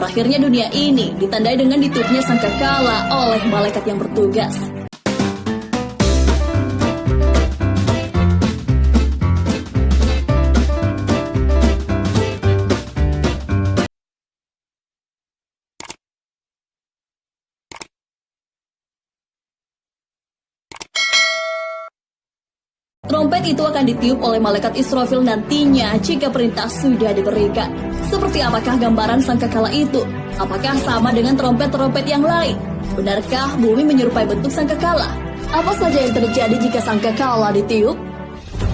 Berakhirnya dunia ini ditandai dengan ditiupnya sangkakala oleh malaikat yang bertugas. Trompet itu akan ditiup oleh malaikat Israfil nantinya jika perintah sudah diberikan. Seperti apakah gambaran sangkakala itu? Apakah sama dengan trompet-trompet yang lain? Benarkah bumi menyerupai bentuk sangkakala? Apa saja yang terjadi jika sangkakala ditiup?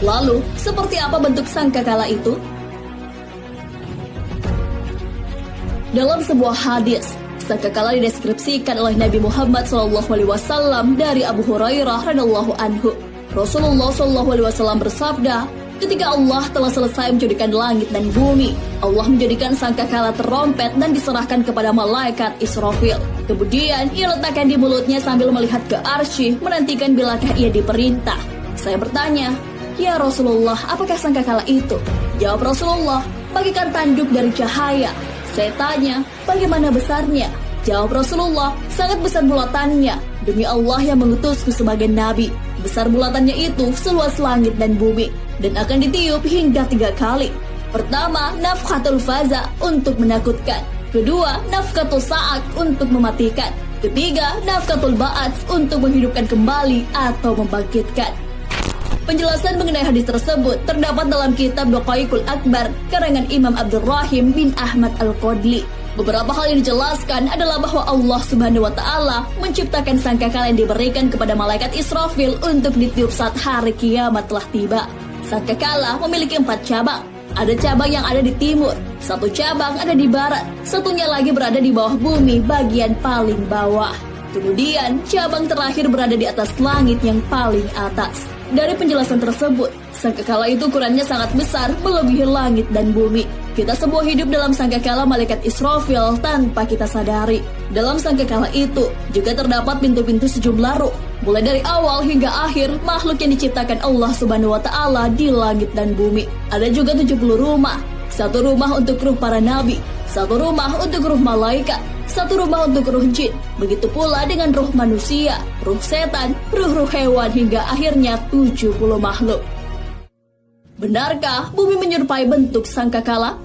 Lalu, seperti apa bentuk sangkakala itu? Dalam sebuah hadis, sangkakala dideskripsikan oleh Nabi Muhammad SAW dari Abu Hurairah radhiyallahu anhu. Rasulullah SAW bersabda, ketika Allah telah selesai menjadikan langit dan bumi, Allah menjadikan sangkakala terompet dan diserahkan kepada malaikat Israfil. Kemudian ia letakkan di mulutnya sambil melihat ke arsy, menantikan bilakah ia diperintah. Saya bertanya, ya Rasulullah, apakah sangkakala itu? Jawab Rasulullah, bagaikan tanduk dari cahaya. Saya tanya, bagaimana besarnya? Jawab Rasulullah, sangat besar bulatannya. Demi Allah yang mengutusku sebagai nabi, besar bulatannya itu seluas langit dan bumi, dan akan ditiup hingga 3 kali. Pertama, nafkhatul faza untuk menakutkan. Kedua, nafkhatul sa'ak untuk mematikan. Ketiga, nafkhatul ba'ats untuk menghidupkan kembali atau membangkitkan. Penjelasan mengenai hadis tersebut terdapat dalam kitab Daqaiqul Akbar karangan Imam Abdurrahim bin Ahmad Al-Qadli. Beberapa hal yang dijelaskan adalah bahwa Allah Subhanahu wa Ta'ala menciptakan sangkakala yang diberikan kepada malaikat Israfil untuk ditiup saat hari kiamat telah tiba. Sangkakala memiliki 4 cabang. Ada cabang yang ada di timur, 1 cabang ada di barat, satunya lagi berada di bawah bumi bagian paling bawah. Kemudian cabang terakhir berada di atas langit yang paling atas. Dari penjelasan tersebut, sangkakala itu ukurannya sangat besar, melebihi langit dan bumi. Kita semua hidup dalam sangkakala malaikat Israfil tanpa kita sadari. Dalam sangkakala itu juga terdapat pintu-pintu sejumlah ruh. Mulai dari awal hingga akhir, makhluk yang diciptakan Allah Subhanahu wa Ta'ala di langit dan bumi. Ada juga 70 rumah. 1 rumah untuk ruh para nabi, 1 rumah untuk ruh malaikat, 1 rumah untuk ruh jin. Begitu pula dengan ruh manusia, ruh setan, ruh-ruh hewan, hingga akhirnya 70 makhluk. Benarkah bumi menyerupai bentuk sangkakala?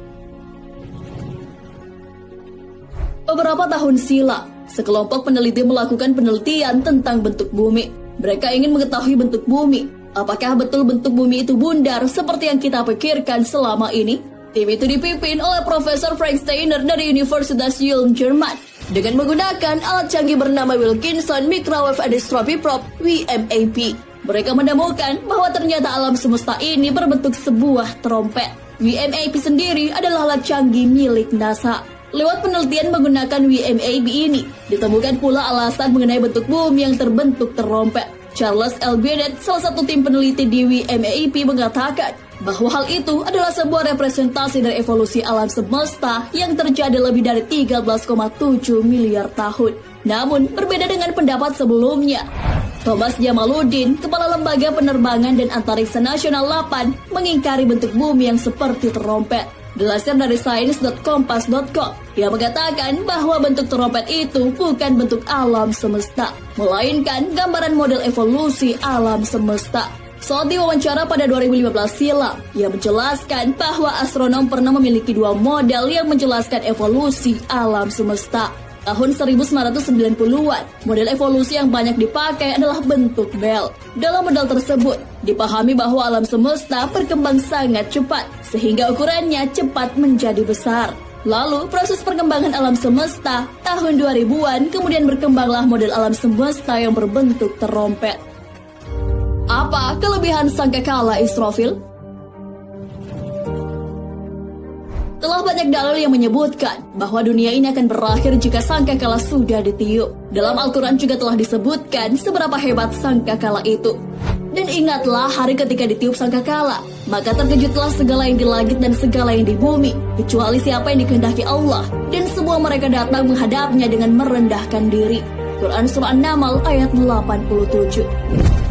Beberapa tahun silam, sekelompok peneliti melakukan penelitian tentang bentuk bumi. Mereka ingin mengetahui bentuk bumi. Apakah betul bentuk bumi itu bundar seperti yang kita pikirkan selama ini? Tim itu dipimpin oleh Profesor Frank Steiner dari Universitas Ulm, Jerman, dengan menggunakan alat canggih bernama Wilkinson Microwave Anisotropy Probe (WMAP). Mereka menemukan bahwa ternyata alam semesta ini berbentuk sebuah trompet. WMAP sendiri adalah alat canggih milik NASA. Lewat penelitian menggunakan WMAP ini, ditemukan pula alasan mengenai bentuk bumi yang terbentuk terompet. Charles L. Bennett, salah satu tim peneliti di WMAP, mengatakan bahwa hal itu adalah sebuah representasi dari evolusi alam semesta yang terjadi lebih dari 13,7 miliar tahun. Namun, berbeda dengan pendapat sebelumnya. Thomas Jamaluddin, Kepala Lembaga Penerbangan dan Antariksa Nasional 8, mengingkari bentuk bumi yang seperti terompet. Dilansir dari science.kompas.com, dia mengatakan bahwa bentuk terompet itu bukan bentuk alam semesta, melainkan gambaran model evolusi alam semesta. Saat diwawancara pada 2015 silam, ia menjelaskan bahwa astronom pernah memiliki 2 model yang menjelaskan evolusi alam semesta. Tahun 1990-an, model evolusi yang banyak dipakai adalah bentuk bel. Dalam model tersebut, dipahami bahwa alam semesta berkembang sangat cepat, sehingga ukurannya cepat menjadi besar. Lalu, proses perkembangan alam semesta, tahun 2000-an, kemudian berkembanglah model alam semesta yang berbentuk terompet. Apa kelebihan sangkakala Israfil? Telah banyak dalil yang menyebutkan bahwa dunia ini akan berakhir jika sangkakala sudah ditiup. Dalam Al-Quran juga telah disebutkan seberapa hebat sangkakala itu. Dan ingatlah hari ketika ditiup sangkakala, maka terkejutlah segala yang di langit dan segala yang di bumi, kecuali siapa yang dikehendaki Allah, dan semua mereka datang menghadapnya dengan merendahkan diri. Quran Surah An-Naml ayat 87.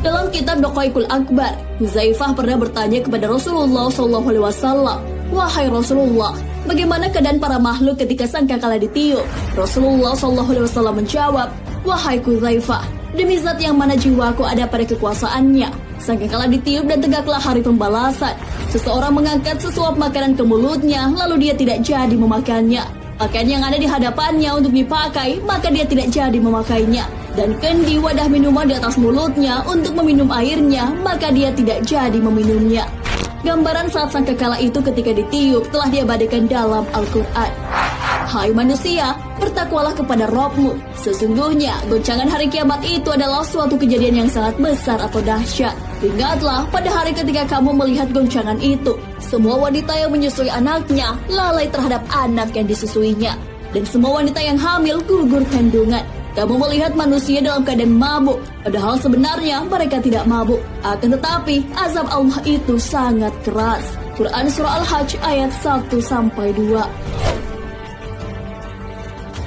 Dalam kitab Daqaiqul Akbar, Huzaifah pernah bertanya kepada Rasulullah SAW, "Wahai Rasulullah, Bagaimana keadaan para makhluk ketika sangkakala ditiup? Rasulullah SAW menjawab, "Wahai Hudzaifah, demi zat yang mana jiwaku ada pada kekuasaannya, sangkakala ditiup dan tegaklah hari pembalasan. Seseorang mengangkat sesuap makanan ke mulutnya, lalu dia tidak jadi memakannya. Pakaian yang ada di hadapannya untuk dipakai, maka dia tidak jadi memakainya. Dan kendi wadah minuman di atas mulutnya untuk meminum airnya, maka dia tidak jadi meminumnya." Gambaran saat sangkakala itu ketika ditiup telah diabadikan dalam Al-Quran. Hai manusia, bertakwalah kepada Rabb-mu. Sesungguhnya goncangan hari kiamat itu adalah suatu kejadian yang sangat besar atau dahsyat. Ingatlah pada hari ketika kamu melihat goncangan itu, semua wanita yang menyusui anaknya lalai terhadap anak yang disusuinya, dan semua wanita yang hamil gugur kandungan. Kamu melihat manusia dalam keadaan mabuk, padahal sebenarnya mereka tidak mabuk. Akan tetapi, azab Allah itu sangat keras. Quran Surah Al-Hajj ayat 1-2.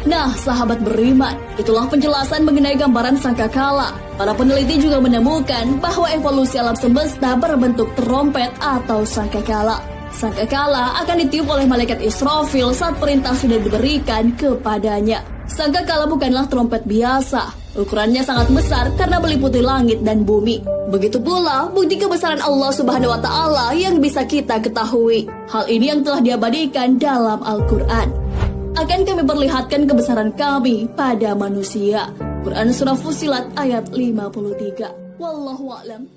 Nah, sahabat beriman, itulah penjelasan mengenai gambaran sangkakala. Para peneliti juga menemukan bahwa evolusi alam semesta berbentuk trompet atau sangkakala. Sangkakala akan ditiup oleh malaikat Israfil saat perintah sudah diberikan kepadanya. Sangkakala bukanlah trompet biasa. Ukurannya sangat besar karena meliputi langit dan bumi. Begitu pula bukti kebesaran Allah Subhanahu wa Ta'ala yang bisa kita ketahui. Hal ini yang telah diabadikan dalam Al-Quran. Akan kami perlihatkan kebesaran kami pada manusia. Quran Surah Fussilat ayat 53. Wallahu a'lam.